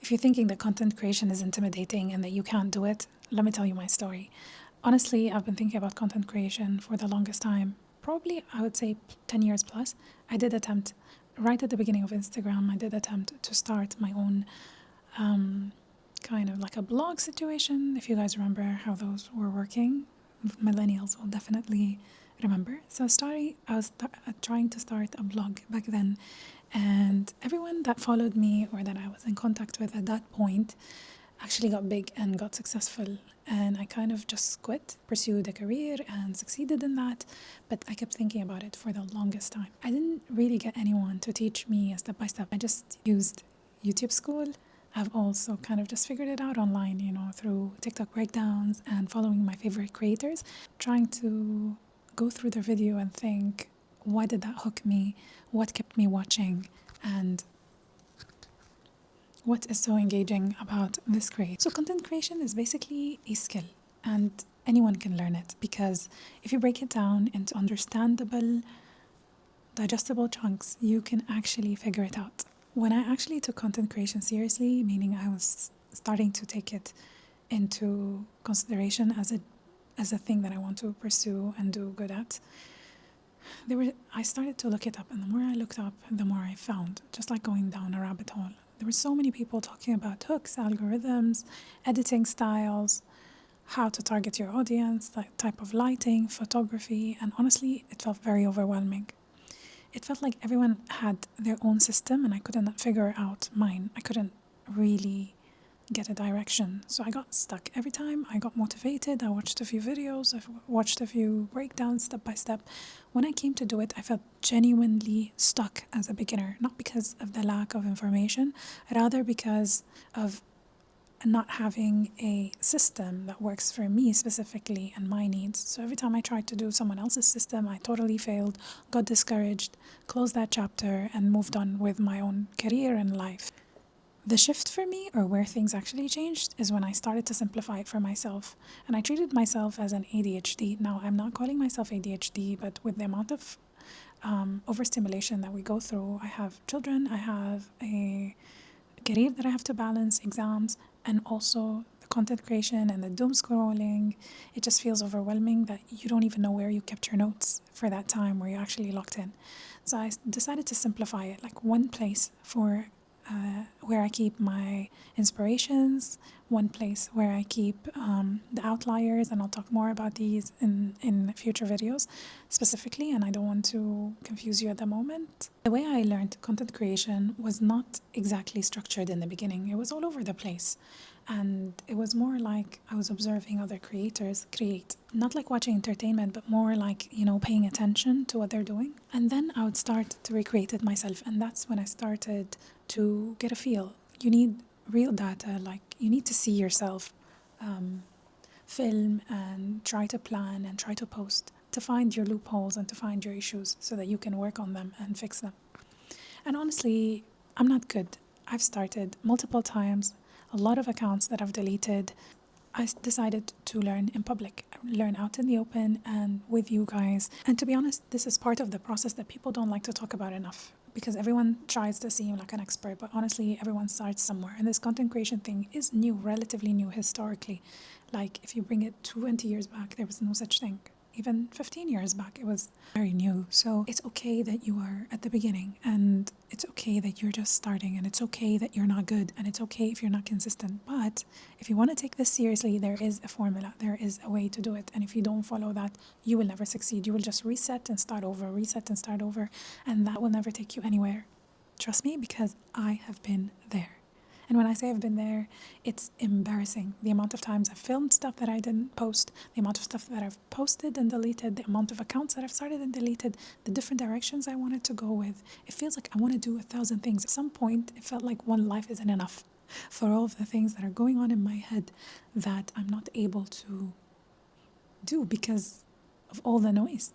If you're thinking that content creation is intimidating and that you can't do it, let me tell you my story. Honestly, I've been thinking about content creation for the longest time. Probably, I would say 10 years plus. I did attempt, right at the beginning of Instagram, I did attempt to start my own kind of like a blog situation. If you guys remember how those were working, millennials will definitely remember. So I was trying to start a blog back then, and everyone that followed me or that I was in contact with at that point actually got big and got successful. And I kind of just quit, pursued a career, and succeeded in that. But I kept thinking about it for the longest time. I didn't really get anyone to teach me step by step. I just used YouTube School. I've also kind of just figured it out online, through TikTok breakdowns and following my favorite creators, trying to go through their video and think, why did that hook me? What kept me watching? And what is so engaging about this creation? So content creation is basically a skill, and anyone can learn it, because if you break it down into understandable, digestible chunks, you can actually figure it out. When I actually took content creation seriously, meaning I was starting to take it into consideration as a thing that I want to pursue and do good at, I started to look it up, and the more I looked up, the more I found, just like going down a rabbit hole. There were so many people talking about hooks, algorithms, editing styles, how to target your audience, like type of lighting, photography, and honestly, it felt very overwhelming. It felt like everyone had their own system and I couldn't figure out mine. I couldn't really get a direction. So I got stuck. Every time I got motivated, I watched a few videos, I watched a few breakdowns step by step. When I came to do it, I felt genuinely stuck as a beginner, not because of the lack of information, rather because of not having a system that works for me specifically and my needs. So every time I tried to do someone else's system, I totally failed, got discouraged, closed that chapter, and moved on with my own career and life. The shift for me, or where things actually changed, is when I started to simplify it for myself. And I treated myself as an ADHD. Now, I'm not calling myself ADHD, but with the amount of overstimulation that we go through, I have children, I have a career that I have to balance, exams, and also the content creation and the doom scrolling. It just feels overwhelming that you don't even know where you kept your notes for that time where you're actually locked in. So I decided to simplify it, like one place for where I keep my inspirations, one place where I keep the outliers, and I'll talk more about these in future videos specifically, and I don't want to confuse you at the moment. The way I learned content creation was not exactly structured in the beginning. It was all over the place. And it was more like I was observing other creators create, not like watching entertainment, but more like, paying attention to what they're doing. And then I would start to recreate it myself. And that's when I started to get a feel. You need real data, like you need to see yourself film and try to plan and try to post to find your loopholes and to find your issues so that you can work on them and fix them. And honestly, I'm not good. I've started multiple times, a lot of accounts that I've deleted. I decided to learn in public, learn out in the open and with you guys. And to be honest, this is part of the process that people don't like to talk about enough, because everyone tries to seem like an expert, but honestly, everyone starts somewhere. And this content creation thing is new, relatively new historically. Like if you bring it 20 years back, there was no such thing. Even 15 years back, it was very new. So it's okay that you are at the beginning, and it's okay that you're just starting, and it's okay that you're not good, and it's okay if you're not consistent. But if you want to take this seriously, there is a formula, there is a way to do it. And if you don't follow that, you will never succeed. You will just reset and start over, and that will never take you anywhere. Trust me, because I have been there. And when I say I've been there, it's embarrassing. The amount of times I've filmed stuff that I didn't post, the amount of stuff that I've posted and deleted, the amount of accounts that I've started and deleted, the different directions I wanted to go with. It feels like I want to do 1,000 things. At some point, it felt like one life isn't enough for all of the things that are going on in my head that I'm not able to do because of all the noise.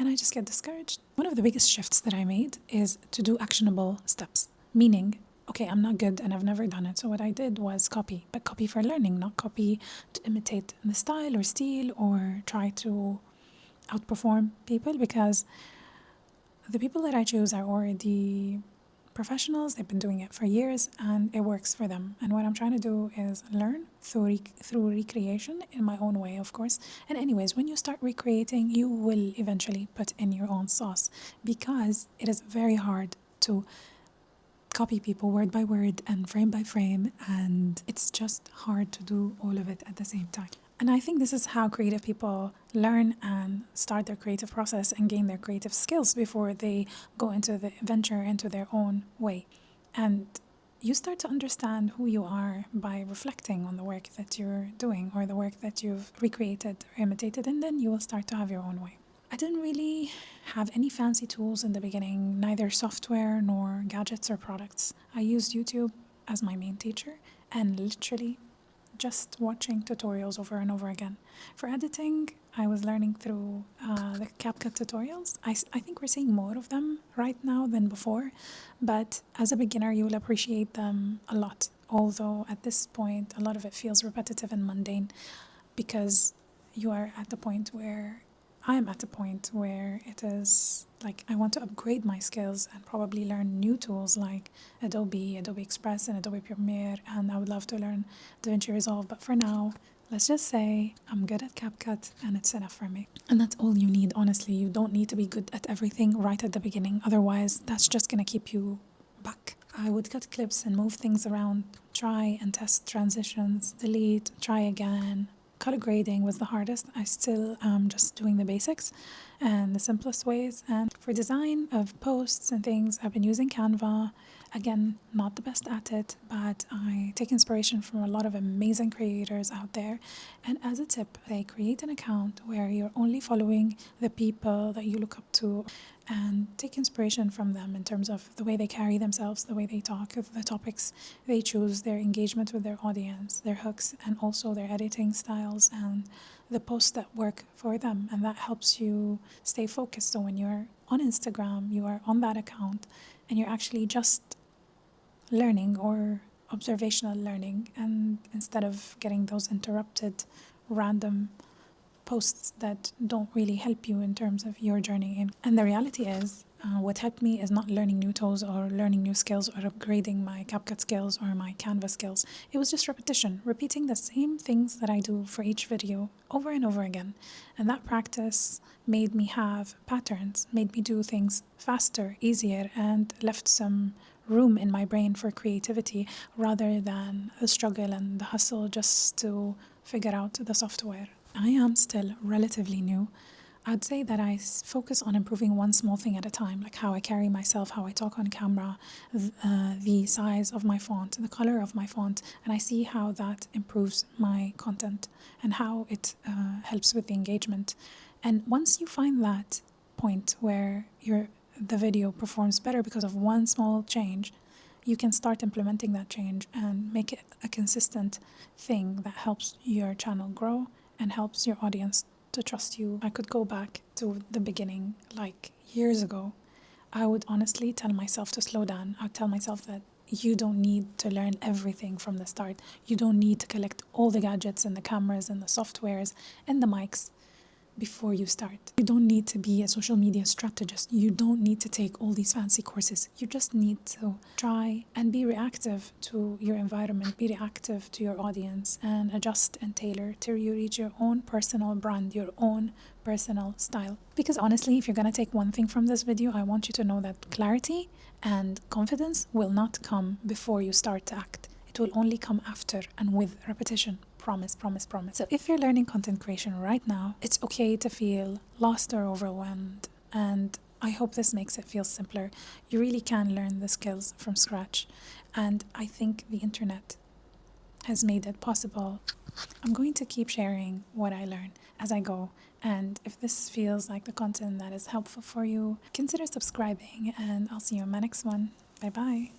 And I just get discouraged. One of the biggest shifts that I made is to do actionable steps, meaning, okay, I'm not good and I've never done it. So what I did was copy, but copy for learning, not copy to imitate the style or steal or try to outperform people, because the people that I choose are already professionals, they've been doing it for years and it works for them. And what I'm trying to do is learn through recreation in my own way, of course. And anyways, when you start recreating, you will eventually put in your own sauce, because it is very hard to copy people word by word and frame by frame, and it's just hard to do all of it at the same time. And I think this is how creative people learn and start their creative process and gain their creative skills before they go into the venture into their own way. And you start to understand who you are by reflecting on the work that you're doing or the work that you've recreated or imitated, and then you will start to have your own way. I didn't really have any fancy tools in the beginning, neither software nor gadgets or products. I used YouTube as my main teacher and literally just watching tutorials over and over again. For editing, I was learning through the CapCut tutorials. I think we're seeing more of them right now than before, but as a beginner, you will appreciate them a lot. Although at this point, a lot of it feels repetitive and mundane, because you are at the point where I'm at a point where it is like I want to upgrade my skills and probably learn new tools like Adobe Express, and Adobe Premiere, and I would love to learn DaVinci Resolve. But for now, let's just say I'm good at CapCut and it's enough for me. And that's all you need, honestly. You don't need to be good at everything right at the beginning. Otherwise, that's just going to keep you back. I would cut clips and move things around, try and test transitions, delete, try again. Color grading was the hardest. I still am just doing the basics and the simplest ways. And for design of posts and things, I've been using Canva. Again, not the best at it, but I take inspiration from a lot of amazing creators out there. And as a tip, they create an account where you're only following the people that you look up to and take inspiration from them in terms of the way they carry themselves, the way they talk, the topics they choose, their engagement with their audience, their hooks, and also their editing styles and the posts that work for them. And that helps you stay focused. So when you're on Instagram, you are on that account and you're actually just learning or observational learning, and instead of getting those interrupted random posts that don't really help you in terms of your journey. And the reality is, what helped me is not learning new tools or learning new skills or upgrading my CapCut skills or my Canva skills. It was just repetition, repeating the same things that I do for each video over and over again. And that practice made me have patterns, made me do things faster, easier, and left some room in my brain for creativity rather than the struggle and the hustle just to figure out the software. I am still relatively new. I'd say that I focus on improving one small thing at a time, like how I carry myself, how I talk on camera, the size of my font, the color of my font, and I see how that improves my content and how it helps with the engagement. And once you find that point where the video performs better because of one small change, you can start implementing that change and make it a consistent thing that helps your channel grow and helps your audience to trust you. I could go back to the beginning, like years ago. I would honestly tell myself to slow down. I would tell myself that you don't need to learn everything from the start. You don't need to collect all the gadgets and the cameras and the softwares and the mics before you start. You don't need to be a social media strategist. You don't need to take all these fancy courses. You just need to try and be reactive to your environment, be reactive to your audience, and adjust and tailor till you reach your own personal brand, your own personal style. Because honestly, if you're going to take one thing from this video, I want you to know that clarity and confidence will not come before you start to act. It will only come after and with repetition. Promise, promise, promise. So if you're learning content creation right now, it's okay to feel lost or overwhelmed. And I hope this makes it feel simpler. You really can learn the skills from scratch. And I think the internet has made it possible. I'm going to keep sharing what I learn as I go. And if this feels like the content that is helpful for you, consider subscribing, and I'll see you in my next one. Bye bye.